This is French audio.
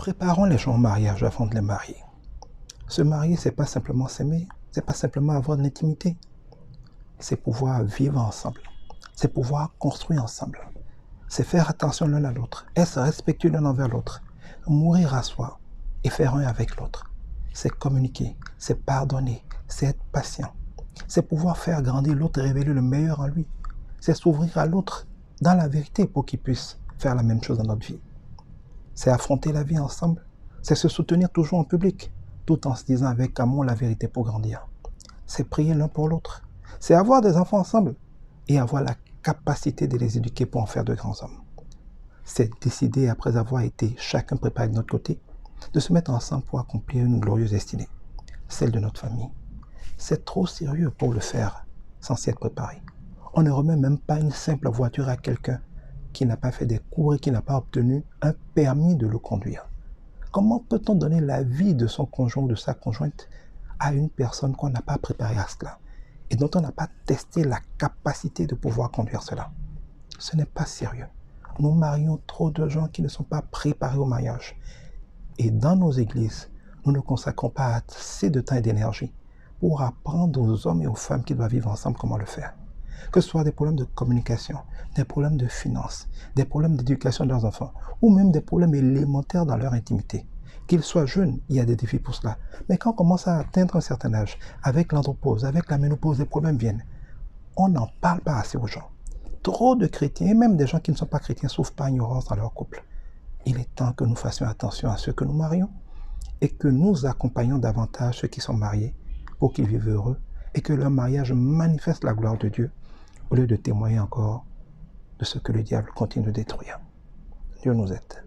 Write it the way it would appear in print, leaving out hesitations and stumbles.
Préparons les gens au mariage avant de les marier. Se marier, c'est pas simplement s'aimer, c'est pas simplement avoir de l'intimité. C'est pouvoir vivre ensemble, c'est pouvoir construire ensemble, c'est faire attention l'un à l'autre, être respectueux l'un envers l'autre, mourir à soi et faire un avec l'autre. C'est communiquer, c'est pardonner, c'est être patient, c'est pouvoir faire grandir l'autre et révéler le meilleur en lui. C'est s'ouvrir à l'autre dans la vérité pour qu'il puisse faire la même chose dans notre vie. C'est affronter la vie ensemble, c'est se soutenir toujours en public, tout en se disant avec amour la vérité pour grandir. C'est prier l'un pour l'autre, c'est avoir des enfants ensemble et avoir la capacité de les éduquer pour en faire de grands hommes. C'est décider, après avoir été chacun préparé de notre côté, de se mettre ensemble pour accomplir une glorieuse destinée, celle de notre famille. C'est trop sérieux pour le faire sans s'y être préparé. On ne remet même pas une simple voiture à quelqu'un qui n'a pas fait des cours et qui n'a pas obtenu un permis de le conduire. Comment peut-on donner la vie de son conjoint ou de sa conjointe à une personne qu'on n'a pas préparée à cela et dont on n'a pas testé la capacité de pouvoir conduire cela? Ce n'est pas sérieux. Nous marions trop de gens qui ne sont pas préparés au mariage. Et dans nos églises, nous ne consacrons pas assez de temps et d'énergie pour apprendre aux hommes et aux femmes qui doivent vivre ensemble comment le faire. Que ce soit des problèmes de communication, des problèmes de finances, des problèmes d'éducation de leurs enfants, ou même des problèmes élémentaires dans leur intimité. Qu'ils soient jeunes, il y a des défis pour cela. Mais quand on commence à atteindre un certain âge, avec l'andropause, avec la ménopause, les problèmes viennent. On n'en parle pas assez aux gens. Trop de chrétiens, et même des gens qui ne sont pas chrétiens, souffrent par ignorance dans leur couple. Il est temps que nous fassions attention à ceux que nous marions et que nous accompagnions davantage ceux qui sont mariés pour qu'ils vivent heureux et que leur mariage manifeste la gloire de Dieu au lieu de témoigner encore de ce que le diable continue de détruire. Dieu nous aide.